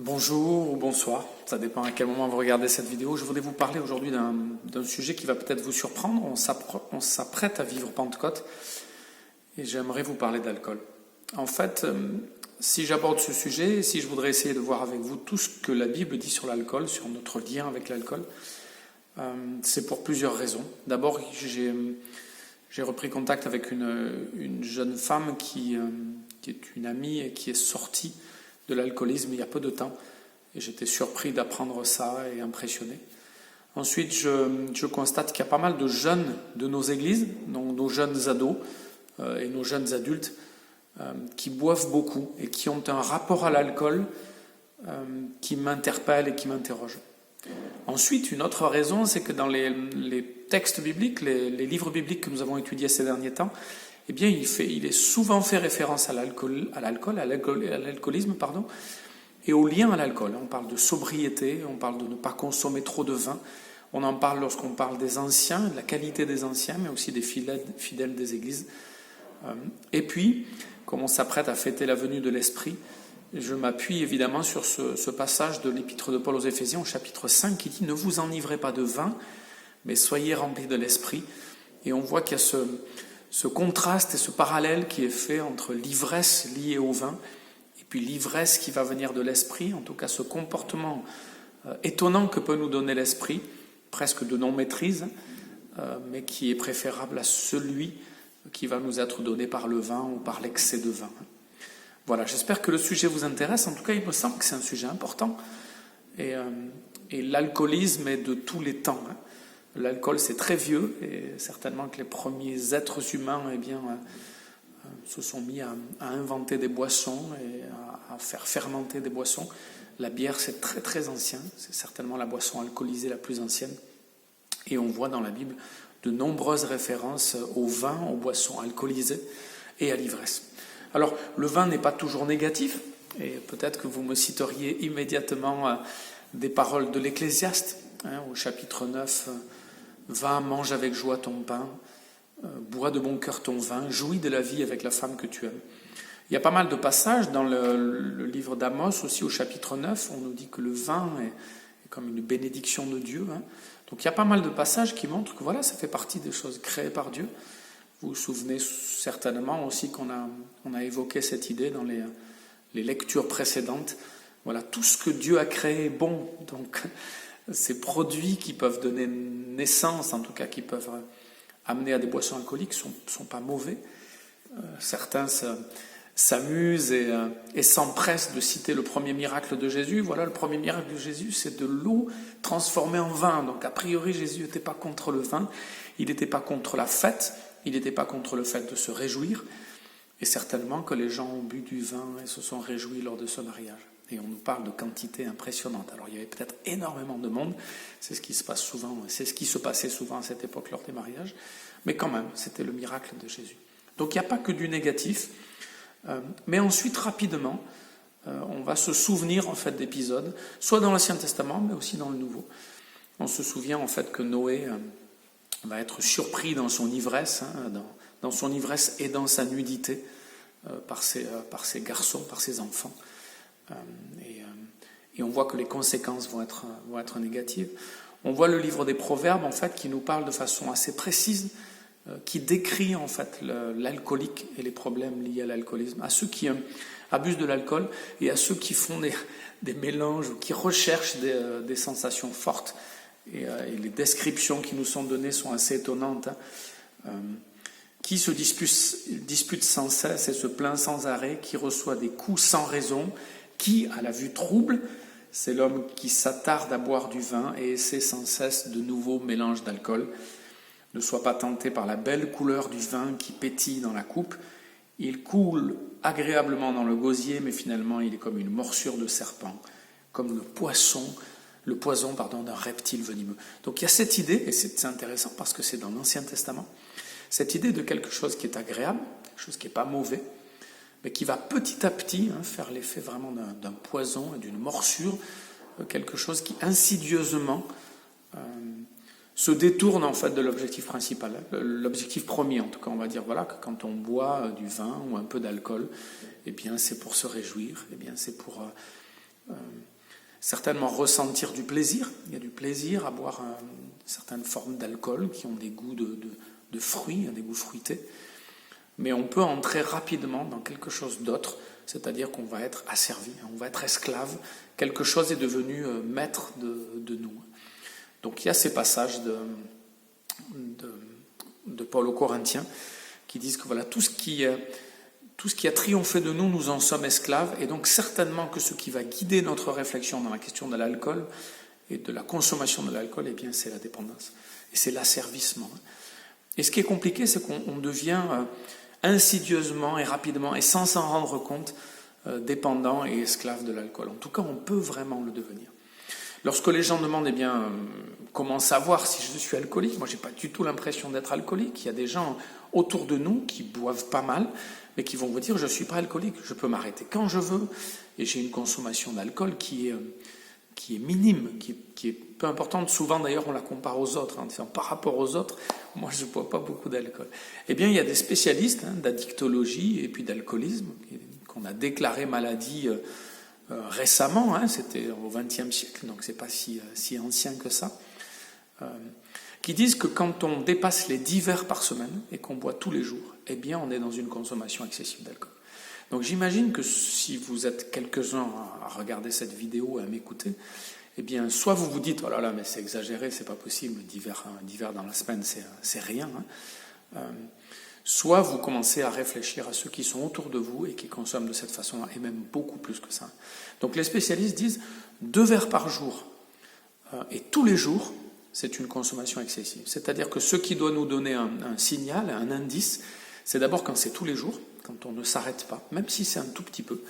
Bonjour ou bonsoir, ça dépend à quel moment vous regardez cette vidéo. Je voudrais vous parler aujourd'hui d'un sujet qui va peut-être vous surprendre. On s'apprête à vivre Pentecôte et j'aimerais vous parler d'alcool. En fait, si j'aborde ce sujet, si je voudrais essayer de voir avec vous tout ce que la Bible dit sur l'alcool, sur notre lien avec l'alcool, c'est pour plusieurs raisons. D'abord, j'ai repris contact avec une jeune femme qui est une amie et qui est sortie de l'alcoolisme il y a peu de temps. Et j'étais surpris d'apprendre ça et impressionné. Ensuite, je constate qu'il y a pas mal de jeunes de nos églises, donc nos jeunes ados et nos jeunes adultes, qui boivent beaucoup et qui ont un rapport à l'alcool qui m'interpelle et qui m'interroge. Ensuite, une autre raison, c'est que dans les textes bibliques, les livres bibliques que nous avons étudiés ces derniers temps, eh bien, il est souvent fait référence à l'alcoolisme, et au lien à l'alcool. On parle de sobriété, on parle de ne pas consommer trop de vin. On en parle lorsqu'on parle des anciens, de la qualité des anciens, mais aussi des fidèles des églises. Et puis, comme on s'apprête à fêter la venue de l'Esprit, je m'appuie évidemment sur ce passage de l'Épître de Paul aux Éphésiens, au chapitre 5, qui dit « Ne vous enivrez pas de vin, mais soyez remplis de l'Esprit ». Et on voit qu'il y a ce contraste et ce parallèle qui est fait entre l'ivresse liée au vin et puis l'ivresse qui va venir de l'esprit, en tout cas ce comportement étonnant que peut nous donner l'esprit, presque de non-maîtrise, mais qui est préférable à celui qui va nous être donné par le vin ou par l'excès de vin. Voilà, j'espère que le sujet vous intéresse. En tout cas, il me semble que c'est un sujet important. Et l'alcoolisme est de tous les temps. L'alcool, c'est très vieux, et certainement que les premiers êtres humains se sont mis à inventer des boissons et à faire fermenter des boissons. La bière, c'est très très ancien, c'est certainement la boisson alcoolisée la plus ancienne. Et on voit dans la Bible de nombreuses références au vin, aux boissons alcoolisées et à l'ivresse. Alors, le vin n'est pas toujours négatif, et peut-être que vous me citeriez immédiatement des paroles de l'Ecclésiaste, au chapitre 9, va, mange avec joie ton pain, bois de bon cœur ton vin, jouis de la vie avec la femme que tu aimes. Il y a pas mal de passages dans le livre d'Amos, aussi au chapitre 9, on nous dit que le vin est comme une bénédiction de Dieu. Donc il y a pas mal de passages qui montrent que voilà, ça fait partie des choses créées par Dieu. Vous vous souvenez certainement aussi qu'on a évoqué cette idée dans les lectures précédentes. Voilà, tout ce que Dieu a créé est bon, donc ces produits qui peuvent donner naissance, en tout cas qui peuvent amener à des boissons alcooliques, sont pas mauvais. Certains s'amusent et s'empressent de citer le premier miracle de Jésus. Voilà, le premier miracle de Jésus, c'est de l'eau transformée en vin. Donc a priori, Jésus n'était pas contre le vin, il n'était pas contre la fête, il n'était pas contre le fait de se réjouir. Et certainement que les gens ont bu du vin et se sont réjouis lors de ce mariage. Et on nous parle de quantités impressionnantes. Alors il y avait peut-être énormément de monde, c'est ce qui se passe souvent, c'est ce qui se passait souvent à cette époque lors des mariages, mais quand même, c'était le miracle de Jésus. Donc il n'y a pas que du négatif, mais ensuite rapidement, on va se souvenir en fait d'épisodes, soit dans l'Ancien Testament, mais aussi dans le Nouveau. On se souvient en fait que Noé va être surpris dans son ivresse, dans son ivresse et dans sa nudité par ses garçons, par ses enfants. Et on voit que les conséquences vont être négatives. On voit le livre des Proverbes en fait qui nous parle de façon assez précise, qui décrit en fait l'alcoolique et les problèmes liés à l'alcoolisme, à ceux qui abusent de l'alcool et à ceux qui font des mélanges ou qui recherchent des sensations fortes. Et les descriptions qui nous sont données sont assez étonnantes. Qui se dispute sans cesse et se plaint sans arrêt, qui reçoit des coups sans raison, qui, à la vue trouble, c'est l'homme qui s'attarde à boire du vin et essaie sans cesse de nouveaux mélanges d'alcool. Ne sois pas tenté par la belle couleur du vin qui pétille dans la coupe. Il coule agréablement dans le gosier, mais finalement il est comme une morsure de serpent, comme le poison d'un reptile venimeux. Donc il y a cette idée, et c'est intéressant parce que c'est dans l'Ancien Testament, cette idée de quelque chose qui est agréable, quelque chose qui n'est pas mauvais, mais qui va petit à petit faire l'effet vraiment d'un poison et d'une morsure, quelque chose qui insidieusement se détourne en fait de l'objectif principal, l'objectif premier en tout cas, on va dire voilà que quand on boit du vin ou un peu d'alcool, eh bien c'est pour se réjouir, eh bien c'est pour certainement ressentir du plaisir. Il y a du plaisir à boire certaines formes d'alcool qui ont des goûts de fruits, des goûts fruités. Mais on peut entrer rapidement dans quelque chose d'autre, c'est-à-dire qu'on va être asservi, on va être esclave. Quelque chose est devenu maître de nous. Donc il y a ces passages de Paul aux Corinthiens qui disent que voilà, tout ce qui a triomphé de nous, nous en sommes esclaves. Et donc certainement que ce qui va guider notre réflexion dans la question de l'alcool et de la consommation de l'alcool, eh bien c'est la dépendance. Et c'est l'asservissement. Et ce qui est compliqué, c'est qu'on devient insidieusement et rapidement, et sans s'en rendre compte, dépendant et esclave de l'alcool. En tout cas, on peut vraiment le devenir. Lorsque les gens demandent, eh bien, comment savoir si je suis alcoolique, moi, j'ai pas du tout l'impression d'être alcoolique. Il y a des gens autour de nous qui boivent pas mal, mais qui vont vous dire, je suis pas alcoolique, je peux m'arrêter quand je veux, et j'ai une consommation d'alcool qui est minime, qui est peu importante. Souvent, d'ailleurs, on la compare aux autres, en disant, par rapport aux autres, moi, je ne bois pas beaucoup d'alcool. Eh bien, il y a des spécialistes d'addictologie et puis d'alcoolisme, qu'on a déclaré maladie récemment, c'était au XXe siècle, donc c'est pas si ancien que ça, qui disent que quand on dépasse les 10 verres par semaine et qu'on boit tous les jours, eh bien, on est dans une consommation excessive d'alcool. Donc j'imagine que si vous êtes quelques-uns à regarder cette vidéo et à m'écouter, eh bien, soit vous vous dites, oh là là, mais c'est exagéré, c'est pas possible, 10 verres dans la semaine, c'est rien. Soit vous commencez à réfléchir à ceux qui sont autour de vous et qui consomment de cette façon-là, et même beaucoup plus que ça. Donc les spécialistes disent 2 verres par jour et tous les jours, c'est une consommation excessive. C'est-à-dire que ce qui doit nous donner un signal, un indice, c'est d'abord quand c'est tous les jours, quand on ne s'arrête pas, même si c'est un tout petit peu,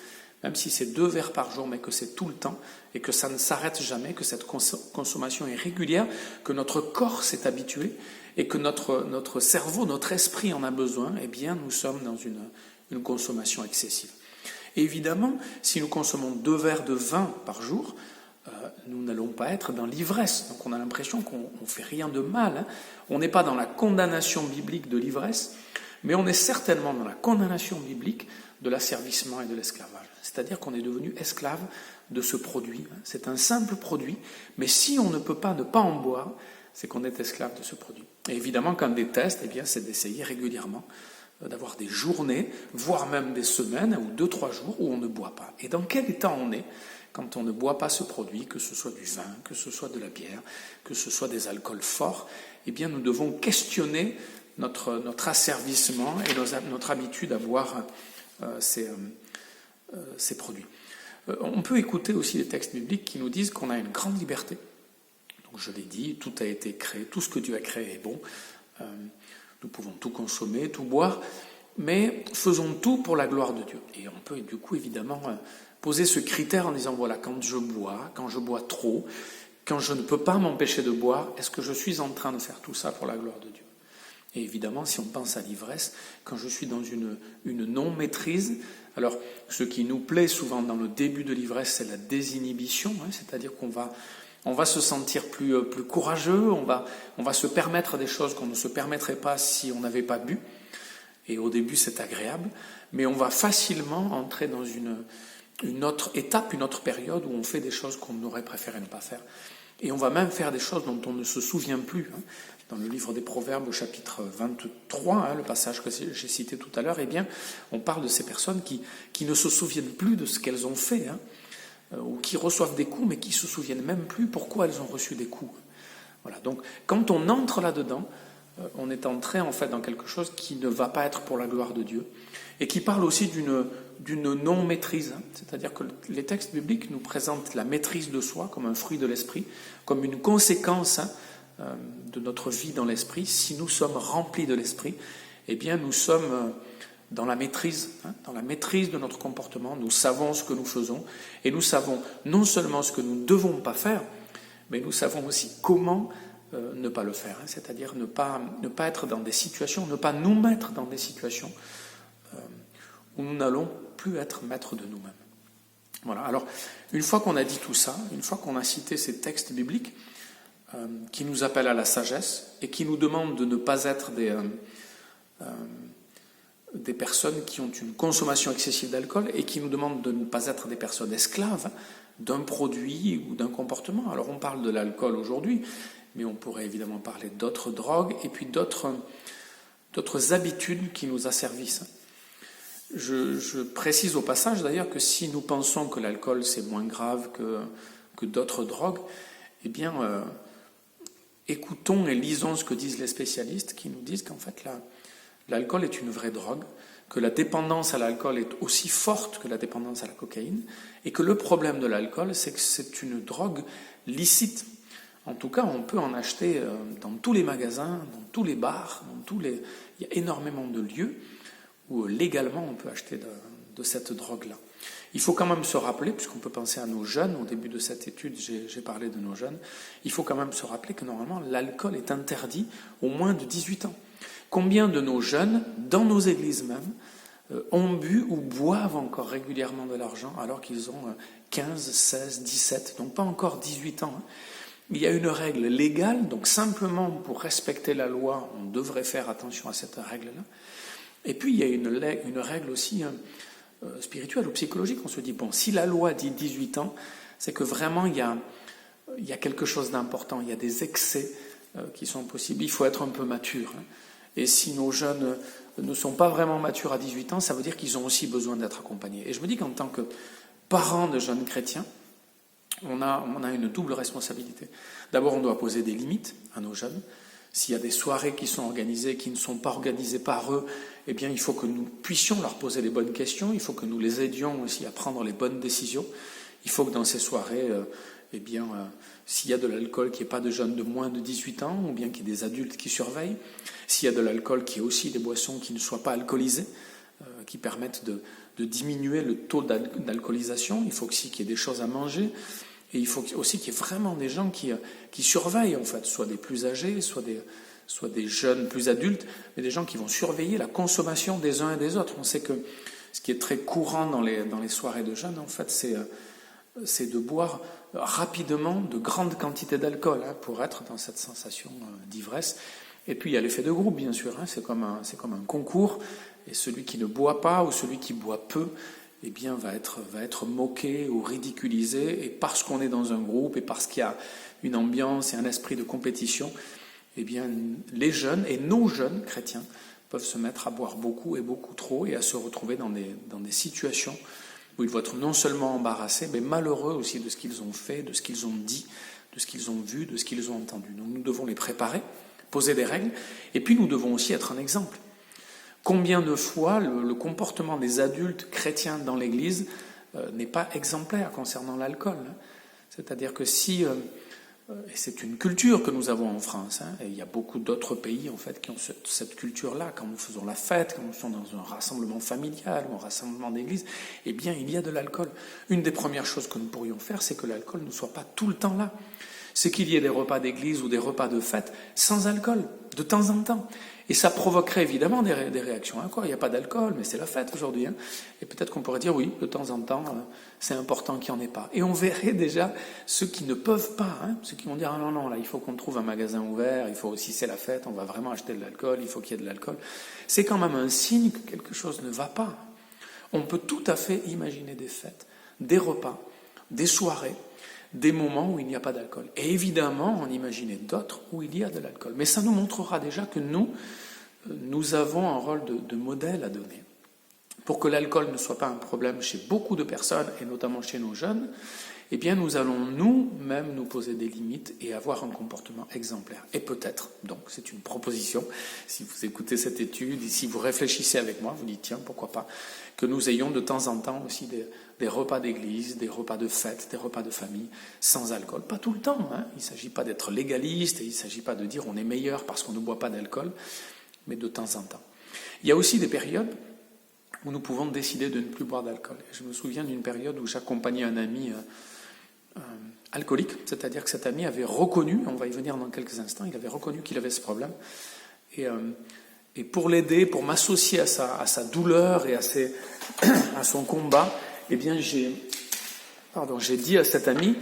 même si c'est 2 verres par jour, mais que c'est tout le temps, et que ça ne s'arrête jamais, que cette consommation est régulière, que notre corps s'est habitué, et que notre cerveau, notre esprit en a besoin, eh bien nous sommes dans une consommation excessive. Et évidemment, si nous consommons 2 verres de vin par jour, nous n'allons pas être dans l'ivresse. Donc on a l'impression qu'on ne fait rien de mal. On n'est pas dans la condamnation biblique de l'ivresse, mais on est certainement dans la condamnation biblique de l'asservissement et de l'esclavage. C'est-à-dire qu'on est devenu esclave de ce produit. C'est un simple produit, mais si on ne peut pas ne pas en boire, c'est qu'on est esclave de ce produit. Et évidemment, qu'un des tests, eh bien, c'est d'essayer régulièrement d'avoir des journées, voire même des semaines ou 2-3 jours où on ne boit pas. Et dans quel état on est quand on ne boit pas ce produit, que ce soit du vin, que ce soit de la bière, que ce soit des alcools forts, eh bien, nous devons questionner notre asservissement et notre habitude à boire ces produits. On peut écouter aussi les textes bibliques qui nous disent qu'on a une grande liberté. Donc je l'ai dit, tout a été créé, tout ce que Dieu a créé est bon. Nous pouvons tout consommer, tout boire, mais faisons tout pour la gloire de Dieu. Et on peut du coup évidemment poser ce critère en disant, voilà, quand je bois trop, quand je ne peux pas m'empêcher de boire, est-ce que je suis en train de faire tout ça pour la gloire de Dieu ? Et évidemment, si on pense à l'ivresse, quand je suis dans une non-maîtrise, alors ce qui nous plaît souvent dans le début de l'ivresse, c'est la désinhibition, c'est-à-dire qu'on va se sentir plus courageux, on va se permettre des choses qu'on ne se permettrait pas si on n'avait pas bu. Et au début, c'est agréable, mais on va facilement entrer dans une autre étape, une autre période où on fait des choses qu'on aurait préféré ne pas faire. Et on va même faire des choses dont on ne se souvient plus. Dans le livre des Proverbes, au chapitre 23, le passage que j'ai cité tout à l'heure, eh bien, on parle de ces personnes qui ne se souviennent plus de ce qu'elles ont fait, ou qui reçoivent des coups, mais qui ne se souviennent même plus pourquoi elles ont reçu des coups. Voilà. Donc, quand on entre là-dedans, on est entré en fait dans quelque chose qui ne va pas être pour la gloire de Dieu, et qui parle aussi d'une non-maîtrise. C'est-à-dire que les textes bibliques nous présentent la maîtrise de soi comme un fruit de l'esprit, comme une conséquence de notre vie dans l'esprit. Si nous sommes remplis de l'esprit, eh bien nous sommes dans la maîtrise de notre comportement. Nous savons ce que nous faisons, et nous savons non seulement ce que nous ne devons pas faire, mais nous savons aussi comment ne pas le faire, c'est-à-dire ne pas être dans des situations, ne pas nous mettre dans des situations où nous n'allons plus être maîtres de nous-mêmes. Voilà. Alors, une fois qu'on a dit tout ça, une fois qu'on a cité ces textes bibliques qui nous appellent à la sagesse et qui nous demandent de ne pas être des personnes qui ont une consommation excessive d'alcool et qui nous demandent de ne pas être des personnes esclaves d'un produit ou d'un comportement. Alors on parle de l'alcool aujourd'hui, mais on pourrait évidemment parler d'autres drogues et puis d'autres habitudes qui nous asservissent. Je précise au passage d'ailleurs que si nous pensons que l'alcool c'est moins grave que d'autres drogues, eh bien écoutons et lisons ce que disent les spécialistes qui nous disent qu'en fait l'alcool est une vraie drogue, que la dépendance à l'alcool est aussi forte que la dépendance à la cocaïne, et que le problème de l'alcool c'est que c'est une drogue licite. En tout cas, on peut en acheter dans tous les magasins, dans tous les bars, il y a énormément de lieux où légalement on peut acheter de cette drogue-là. Il faut quand même se rappeler, puisqu'on peut penser à nos jeunes, au début de cette étude j'ai parlé de nos jeunes, il faut quand même se rappeler que normalement l'alcool est interdit aux moins de 18 ans. Combien de nos jeunes, dans nos églises même, ont bu ou boivent encore régulièrement de l'argent alors qu'ils ont 15, 16, 17, donc pas encore 18 ans. Il y a une règle légale, donc simplement pour respecter la loi, on devrait faire attention à cette règle-là. Et puis il y a une règle aussi spirituelle ou psychologique. On se dit, bon, si la loi dit 18 ans, c'est que vraiment il y a quelque chose d'important, il y a des excès qui sont possibles, il faut être un peu mature. Et si nos jeunes ne sont pas vraiment matures à 18 ans, ça veut dire qu'ils ont aussi besoin d'être accompagnés. Et je me dis qu'en tant que parents de jeunes chrétiens, on a une double responsabilité. D'abord, on doit poser des limites à nos jeunes. S'il y a des soirées qui sont organisées, qui ne sont pas organisées par eux, eh bien, il faut que nous puissions leur poser les bonnes questions, il faut que nous les aidions aussi à prendre les bonnes décisions. Il faut que dans ces soirées, s'il y a de l'alcool, qu'il n'y ait pas de jeunes de moins de 18 ans, ou bien qu'il y ait des adultes qui surveillent. S'il y a de l'alcool, qu'il y ait aussi des boissons qui ne soient pas alcoolisées, qui permettent de diminuer le taux d'alcoolisation. Il faut aussi qu'il y ait des choses à manger. Et il faut aussi qu'il y ait vraiment des gens qui surveillent, en fait, soit des plus âgés, soit des jeunes plus adultes, mais des gens qui vont surveiller la consommation des uns et des autres. On sait que ce qui est très courant dans les soirées de jeunes, en fait, c'est de boire rapidement de grandes quantités d'alcool pour être dans cette sensation d'ivresse. Et puis il y a l'effet de groupe, bien sûr. C'est comme un concours, et celui qui ne boit pas ou celui qui boit peu, eh bien, va être moqué ou ridiculisé, et parce qu'on est dans un groupe, et parce qu'il y a une ambiance et un esprit de compétition, eh bien, les jeunes, et nos jeunes chrétiens, peuvent se mettre à boire beaucoup et beaucoup trop, et à se retrouver dans des situations où ils vont être non seulement embarrassés, mais malheureux aussi de ce qu'ils ont fait, de ce qu'ils ont dit, de ce qu'ils ont vu, de ce qu'ils ont entendu. Donc nous devons les préparer, poser des règles, et puis nous devons aussi être un exemple. Combien de fois le comportement des adultes chrétiens dans l'Église n'est pas exemplaire concernant l'alcool. C'est-à-dire que et c'est une culture que nous avons en France, et il y a beaucoup d'autres pays en fait qui ont cette culture-là. Quand nous faisons la fête, quand nous sommes dans un rassemblement familial ou un rassemblement d'église, eh bien il y a de l'alcool. Une des premières choses que nous pourrions faire, c'est que l'alcool ne soit pas tout le temps là. C'est qu'il y ait des repas d'église ou des repas de fête sans alcool, de temps en temps. Et ça provoquerait évidemment des réactions. Quoi, il n'y a pas d'alcool, mais c'est la fête aujourd'hui. Et peut-être qu'on pourrait dire oui, de temps en temps, c'est important qu'il n'y en ait pas. Et on verrait déjà ceux qui ne peuvent pas, ceux qui vont dire ah non, là, il faut qu'on trouve un magasin ouvert, il faut, si c'est la fête, on va vraiment acheter de l'alcool, il faut qu'il y ait de l'alcool. C'est quand même un signe que quelque chose ne va pas. On peut tout à fait imaginer des fêtes, des repas, des soirées, des moments où il n'y a pas d'alcool. Et évidemment, en imaginer d'autres où il y a de l'alcool. Mais ça nous montrera déjà que nous avons un rôle de modèle à donner. Pour que l'alcool ne soit pas un problème chez beaucoup de personnes, et notamment chez nos jeunes, eh bien nous allons nous-mêmes nous poser des limites et avoir un comportement exemplaire. Et peut-être, donc c'est une proposition, si vous écoutez cette étude, et si vous réfléchissez avec moi, vous dites tiens, pourquoi pas, que nous ayons de temps en temps aussi des repas d'église, des repas de fête, des repas de famille, sans alcool. Pas tout le temps, il ne s'agit pas d'être légaliste, et il ne s'agit pas de dire on est meilleur parce qu'on ne boit pas d'alcool, mais de temps en temps. Il y a aussi des périodes où nous pouvons décider de ne plus boire d'alcool. Je me souviens d'une période où j'accompagnais un ami alcoolique, c'est-à-dire que cet ami avait reconnu, on va y venir dans quelques instants, il avait reconnu qu'il avait ce problème, et pour l'aider, pour m'associer à sa douleur et à son combat, eh bien j'ai dit à cet ami,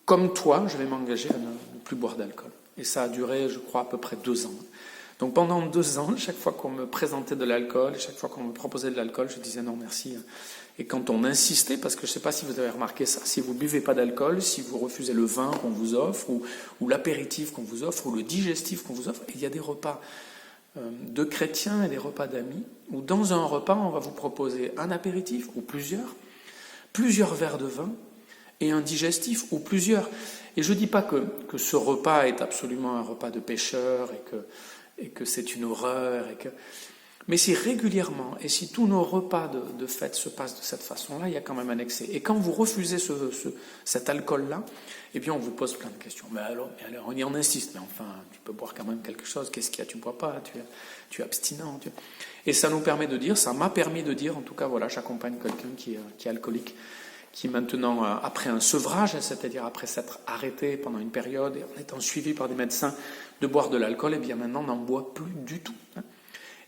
comme toi, je vais m'engager à ne plus boire d'alcool. Et ça a duré, je crois, à peu près 2 ans. Donc pendant 2 ans, chaque fois qu'on me présentait de l'alcool, chaque fois qu'on me proposait de l'alcool, je disais non merci. Et quand on insistait, parce que je ne sais pas si vous avez remarqué ça, si vous ne buvez pas d'alcool, si vous refusez le vin qu'on vous offre, ou l'apéritif qu'on vous offre, ou le digestif qu'on vous offre, il y a des repas de chrétiens et des repas d'amis, où dans un repas, on va vous proposer un apéritif, ou plusieurs verres de vin, et un digestif, ou plusieurs. Et je ne dis pas que ce repas est absolument un repas de pécheurs, et que c'est une horreur, mais si régulièrement, et si tous nos repas de fête se passent de cette façon-là, il y a quand même un excès. Et quand vous refusez cet alcool-là, eh bien on vous pose plein de questions. Mais alors, on y en insiste, mais enfin, tu peux boire quand même quelque chose, qu'est-ce qu'il y a, tu ne bois pas, tu es abstinent. Et ça nous permet de dire, ça m'a permis de dire, en tout cas, voilà, j'accompagne quelqu'un qui est alcoolique, qui maintenant, après un sevrage, c'est-à-dire après s'être arrêté pendant une période, et en étant suivi par des médecins, de boire de l'alcool, et bien maintenant n'en boit plus du tout.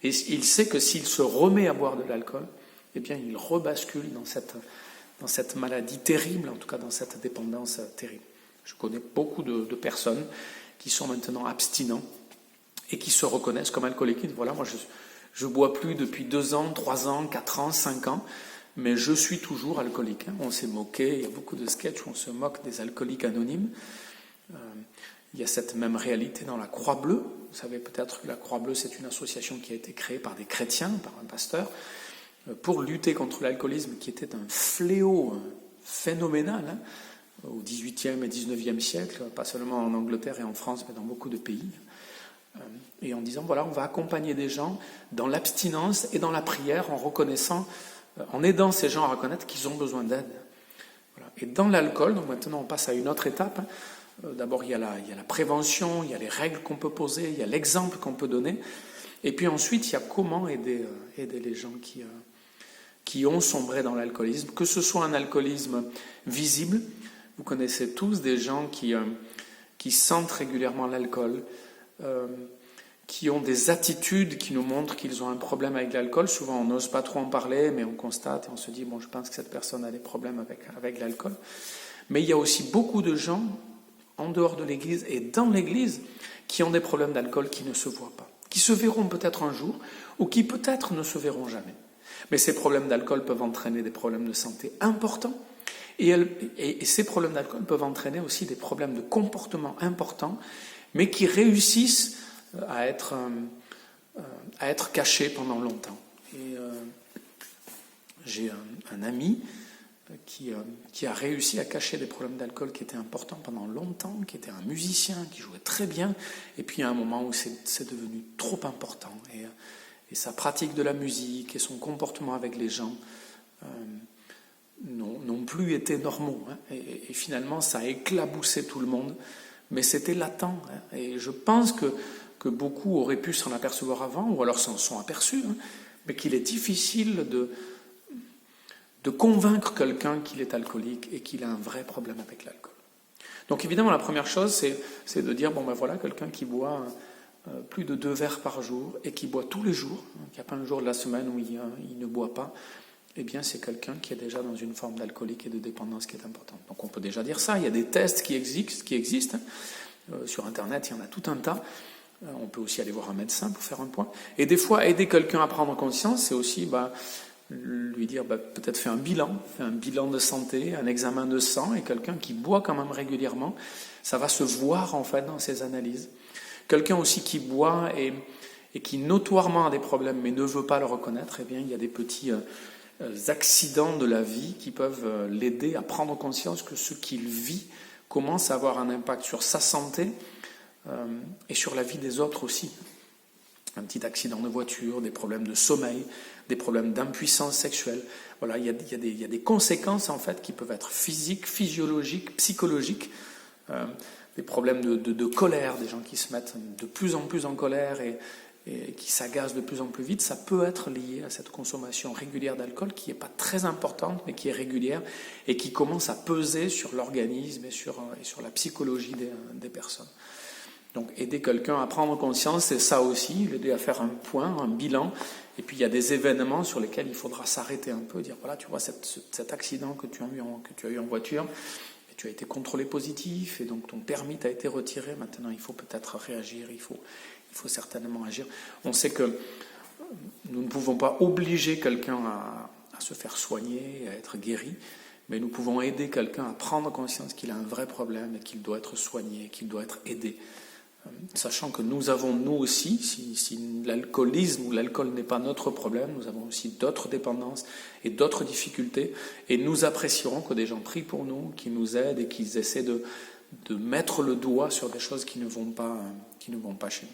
Et il sait que s'il se remet à boire de l'alcool, eh bien il rebascule dans cette maladie terrible, en tout cas dans cette dépendance terrible. Je connais beaucoup de personnes qui sont maintenant abstinents et qui se reconnaissent comme alcooliques. Ils disent, voilà, moi je bois plus depuis 2 ans, 3 ans, 4 ans, 5 ans, mais je suis toujours alcoolique. On s'est moqué, il y a beaucoup de sketchs où on se moque des alcooliques anonymes. Il y a cette même réalité dans la Croix-Bleue. Vous savez peut-être que la Croix-Bleue, c'est une association qui a été créée par des chrétiens, par un pasteur, pour lutter contre l'alcoolisme, qui était un fléau phénoménal au XVIIIe et XIXe siècle, pas seulement en Angleterre et en France, mais dans beaucoup de pays. Et en disant, voilà, on va accompagner des gens dans l'abstinence et dans la prière, en aidant ces gens à reconnaître qu'ils ont besoin d'aide. Voilà. Et dans l'alcool, donc maintenant on passe à une autre étape. D'abord, il y a la prévention, il y a les règles qu'on peut poser, il y a l'exemple qu'on peut donner. Et puis ensuite, il y a comment aider les gens qui ont sombré dans l'alcoolisme, que ce soit un alcoolisme visible. Vous connaissez tous des gens qui sentent régulièrement l'alcool, qui ont des attitudes qui nous montrent qu'ils ont un problème avec l'alcool. Souvent, on n'ose pas trop en parler, mais on constate et on se dit, bon, je pense que cette personne a des problèmes avec l'alcool. Mais il y a aussi beaucoup de gens en dehors de l'Église et dans l'Église, qui ont des problèmes d'alcool qui ne se voient pas, qui se verront peut-être un jour, ou qui peut-être ne se verront jamais. Mais ces problèmes d'alcool peuvent entraîner des problèmes de santé importants, et ces problèmes d'alcool peuvent entraîner aussi des problèmes de comportement importants, mais qui réussissent à être cachés pendant longtemps. Et j'ai un ami qui a réussi à cacher des problèmes d'alcool qui étaient importants pendant longtemps, qui était un musicien, qui jouait très bien, et puis à un moment où c'est devenu trop important, et sa pratique de la musique et son comportement avec les gens n'ont plus été normaux, et finalement ça a éclaboussé tout le monde, mais c'était latent, et je pense que beaucoup auraient pu s'en apercevoir avant, ou alors s'en sont aperçus, mais qu'il est difficile de convaincre quelqu'un qu'il est alcoolique et qu'il a un vrai problème avec l'alcool. Donc évidemment, la première chose, c'est de dire, bon ben voilà, quelqu'un qui boit plus de 2 verres par jour et qui boit tous les jours, il n'y a pas un jour de la semaine où il ne boit pas, eh bien c'est quelqu'un qui est déjà dans une forme d'alcoolique et de dépendance qui est importante. Donc on peut déjà dire ça, il y a des tests qui existent. Sur Internet, il y en a tout un tas. On peut aussi aller voir un médecin pour faire un point. Et des fois, aider quelqu'un à prendre conscience, c'est aussi lui dire peut-être fais un bilan de santé, un examen de sang, et quelqu'un qui boit quand même régulièrement, ça va se voir en fait dans ses analyses. Quelqu'un aussi qui boit et qui notoirement a des problèmes mais ne veut pas le reconnaître, eh bien il y a des petits accidents de la vie qui peuvent l'aider à prendre conscience que ce qu'il vit commence à avoir un impact sur sa santé et sur la vie des autres aussi. Un petit accident de voiture, des problèmes de sommeil, des problèmes d'impuissance sexuelle. Voilà, il y a des conséquences en fait qui peuvent être physiques, physiologiques, psychologiques, des problèmes de colère, des gens qui se mettent de plus en plus en colère et qui s'agacent de plus en plus vite. Ça peut être lié à cette consommation régulière d'alcool qui n'est pas très importante mais qui est régulière et qui commence à peser sur l'organisme et sur la psychologie des personnes. Donc aider quelqu'un à prendre conscience, c'est ça aussi, l'aider à faire un point, un bilan. Et puis il y a des événements sur lesquels il faudra s'arrêter un peu, dire voilà, tu vois cet accident que tu as eu en voiture, et tu as été contrôlé positif, et donc ton permis t'a été retiré, maintenant il faut peut-être réagir, il il faut certainement agir. On sait que nous ne pouvons pas obliger quelqu'un à se faire soigner, à être guéri, mais nous pouvons aider quelqu'un à prendre conscience qu'il a un vrai problème et qu'il doit être soigné, qu'il doit être aidé. Sachant que nous avons, nous aussi, si l'alcoolisme ou l'alcool n'est pas notre problème, nous avons aussi d'autres dépendances et d'autres difficultés, et nous apprécierons que des gens prient pour nous, qui nous aident et qu'ils essaient de mettre le doigt sur des choses qui ne vont pas chez nous.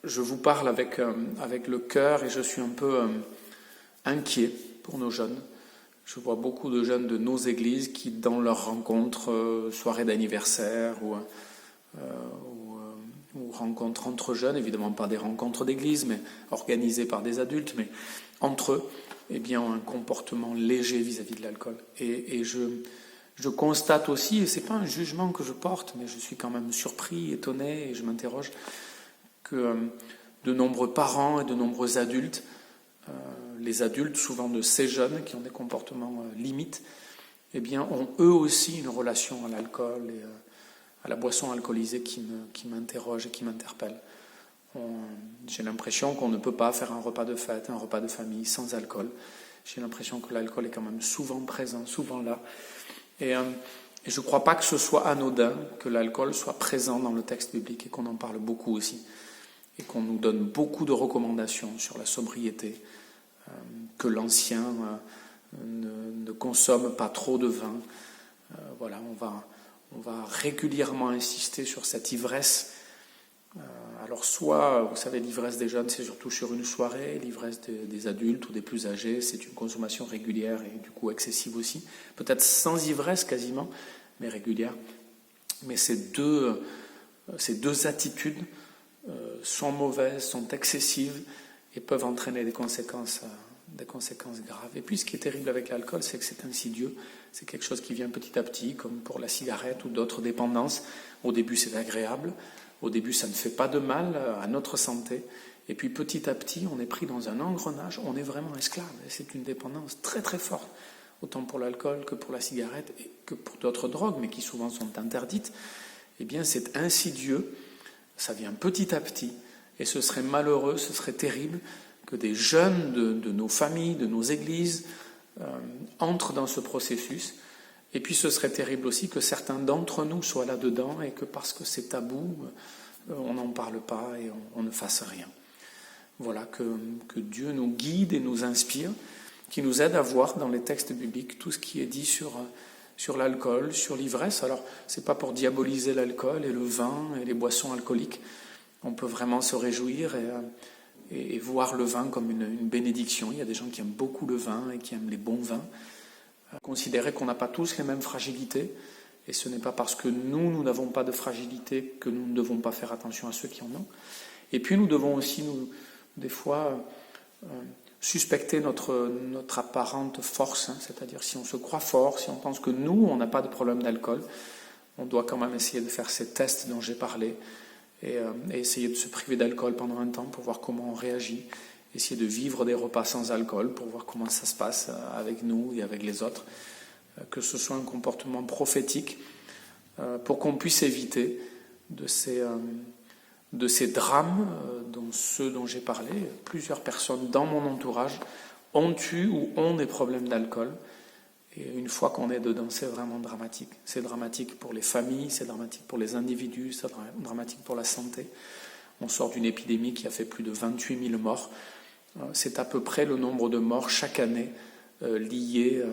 Je vous parle avec le cœur et je suis un peu inquiet pour nos jeunes. Je vois beaucoup de jeunes de nos églises qui, dans leurs rencontres, soirées d'anniversaire ou rencontres entre jeunes, évidemment pas des rencontres d'église, mais organisées par des adultes, mais entre eux, eh bien, ont un comportement léger vis-à-vis de l'alcool. Et je constate aussi, et ce n'est pas un jugement que je porte, mais je suis quand même surpris, étonné, et je m'interroge, que de nombreux parents et de nombreux adultes, les adultes souvent de ces jeunes qui ont des comportements limites, eh bien, ont eux aussi une relation à l'alcool et à la boisson alcoolisée qui m'interroge et qui m'interpelle. J'ai l'impression qu'on ne peut pas faire un repas de fête, un repas de famille sans alcool. J'ai l'impression que l'alcool est quand même souvent présent, souvent là. Et je ne crois pas que ce soit anodin que l'alcool soit présent dans le texte biblique et qu'on en parle beaucoup aussi. Et qu'on nous donne beaucoup de recommandations sur la sobriété, que l'ancien ne consomme pas trop de vin. Voilà, on va régulièrement insister sur cette ivresse. Alors soit, vous savez, l'ivresse des jeunes, c'est surtout sur une soirée, l'ivresse des adultes ou des plus âgés, c'est une consommation régulière et du coup excessive aussi. Peut-être sans ivresse quasiment, mais régulière. Mais ces deux attitudes sont mauvaises, sont excessives et peuvent entraîner des conséquences graves. Et puis ce qui est terrible avec l'alcool, c'est que c'est insidieux, c'est quelque chose qui vient petit à petit, comme pour la cigarette ou d'autres dépendances. Au début c'est agréable, au début ça ne fait pas de mal à notre santé, et puis petit à petit on est pris dans un engrenage, on est vraiment esclave, et c'est une dépendance très très forte, autant pour l'alcool que pour la cigarette et que pour d'autres drogues, mais qui souvent sont interdites. Eh bien c'est insidieux, ça vient petit à petit, et ce serait malheureux, ce serait terrible que des jeunes de nos familles, de nos églises, entrent dans ce processus. Et puis ce serait terrible aussi que certains d'entre nous soient là-dedans et que parce que c'est tabou, on n'en parle pas et on ne fasse rien. Voilà, que Dieu nous guide et nous inspire, qui nous aide à voir dans les textes bibliques tout ce qui est dit sur l'alcool, sur l'ivresse. Alors, c'est pas pour diaboliser l'alcool et le vin et les boissons alcooliques. On peut vraiment se réjouir et voir le vin comme une bénédiction. Il y a des gens qui aiment beaucoup le vin et qui aiment les bons vins. Considérer qu'on n'a pas tous les mêmes fragilités, et ce n'est pas parce que nous n'avons pas de fragilité que nous ne devons pas faire attention à ceux qui en ont. Et puis nous devons aussi, des fois, suspecter notre apparente force, c'est-à-dire si on se croit fort, si on pense que nous, on n'a pas de problème d'alcool, on doit quand même essayer de faire ces tests dont j'ai parlé, et essayer de se priver d'alcool pendant un temps pour voir comment on réagit, essayer de vivre des repas sans alcool pour voir comment ça se passe avec nous et avec les autres, que ce soit un comportement prophétique pour qu'on puisse éviter de ces drames, dont ceux dont j'ai parlé. Plusieurs personnes dans mon entourage ont eu ou ont des problèmes d'alcool. Et une fois qu'on est dedans, c'est vraiment dramatique. C'est dramatique pour les familles, c'est dramatique pour les individus, c'est dramatique pour la santé. On sort d'une épidémie qui a fait plus de 28 000 morts. C'est à peu près le nombre de morts chaque année liés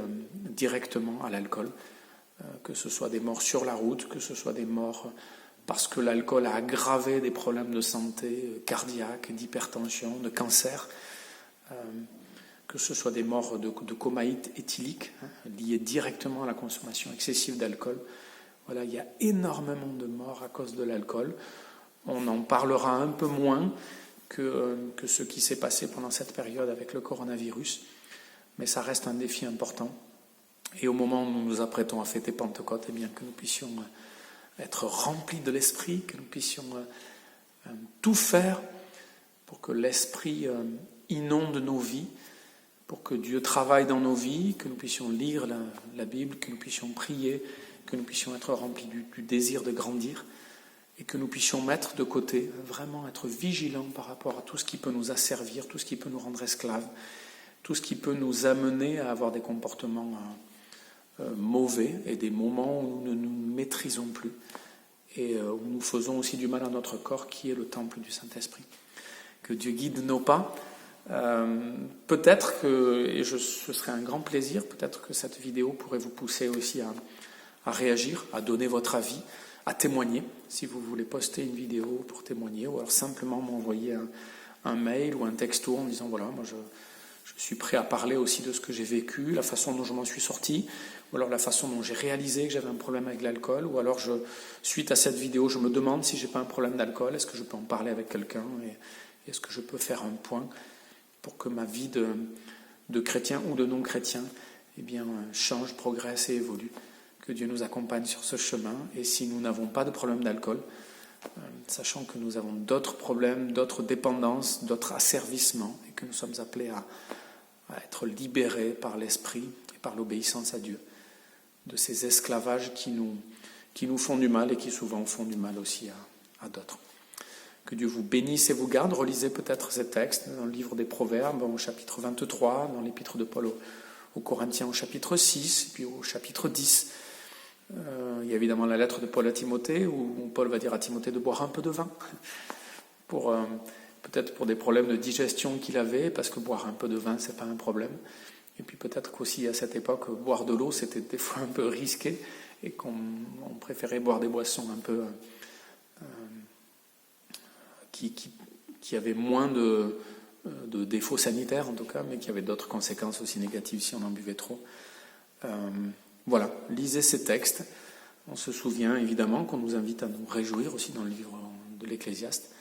directement à l'alcool. Que ce soit des morts sur la route, que ce soit des morts parce que l'alcool a aggravé des problèmes de santé cardiaque, d'hypertension, de cancer, que ce soit des morts de coma éthylique, liés directement à la consommation excessive d'alcool. Voilà, il y a énormément de morts à cause de l'alcool. On en parlera un peu moins que ce qui s'est passé pendant cette période avec le coronavirus, mais ça reste un défi important. Et au moment où nous nous apprêtons à fêter Pentecôte, eh bien, que nous puissions être remplis de l'Esprit, que nous puissions tout faire pour que l'Esprit inonde nos vies, pour que Dieu travaille dans nos vies, que nous puissions lire la Bible, que nous puissions prier, que nous puissions être remplis du désir de grandir et que nous puissions mettre de côté, vraiment être vigilants par rapport à tout ce qui peut nous asservir, tout ce qui peut nous rendre esclaves, tout ce qui peut nous amener à avoir des comportements mauvais et des moments où nous ne nous maîtrisons plus et où nous faisons aussi du mal à notre corps qui est le temple du Saint-Esprit. Que Dieu guide nos pas. Peut-être que, et ce serait un grand plaisir, peut-être que cette vidéo pourrait vous pousser aussi à réagir, à donner votre avis, à témoigner, si vous voulez poster une vidéo pour témoigner, ou alors simplement m'envoyer un mail ou un texto en disant voilà, moi je suis prêt à parler aussi de ce que j'ai vécu, la façon dont je m'en suis sorti, ou alors la façon dont j'ai réalisé que j'avais un problème avec l'alcool, ou alors suite à cette vidéo, je me demande si j'ai pas un problème d'alcool, est-ce que je peux en parler avec quelqu'un, et est-ce que je peux faire un point pour que ma vie de chrétien ou de non-chrétien change, progresse et évolue. Que Dieu nous accompagne sur ce chemin. Et si nous n'avons pas de problème d'alcool, sachant que nous avons d'autres problèmes, d'autres dépendances, d'autres asservissements, et que nous sommes appelés à être libérés par l'Esprit et par l'obéissance à Dieu, de ces esclavages qui nous font du mal et qui souvent font du mal aussi à d'autres. Que Dieu vous bénisse et vous garde. Relisez peut-être ces textes dans le livre des Proverbes, au chapitre 23, dans l'épître de Paul aux Corinthiens au chapitre 6, et puis au chapitre 10. Il y a évidemment la lettre de Paul à Timothée, où Paul va dire à Timothée de boire un peu de vin, peut-être pour des problèmes de digestion qu'il avait, parce que boire un peu de vin, c'est pas un problème. Et puis peut-être qu'aussi à cette époque, boire de l'eau, c'était des fois un peu risqué, et qu'on préférait boire des boissons un peu qui avaient moins de défauts sanitaires en tout cas, mais qui avaient d'autres conséquences aussi négatives si on en buvait trop. Voilà, lisez ces textes. On se souvient évidemment qu'on nous invite à nous réjouir aussi dans le livre de l'Ecclésiaste,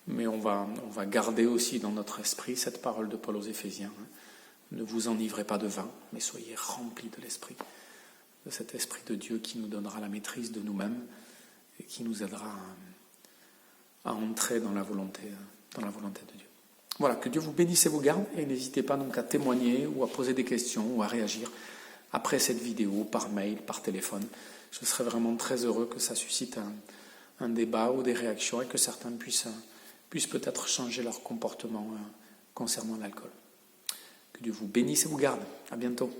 mais on va garder aussi dans notre esprit cette parole de Paul aux Éphésiens. Ne vous enivrez pas de vin, mais soyez remplis de l'Esprit, de cet Esprit de Dieu qui nous donnera la maîtrise de nous-mêmes et qui nous aidera à entrer dans la volonté de Dieu. Voilà, que Dieu vous bénisse et vous garde, et n'hésitez pas donc à témoigner ou à poser des questions ou à réagir après cette vidéo, par mail, par téléphone. Je serais vraiment très heureux que ça suscite un débat ou des réactions et que certains puissent peut-être changer leur comportement concernant l'alcool. Que Dieu vous bénisse et vous garde. À bientôt.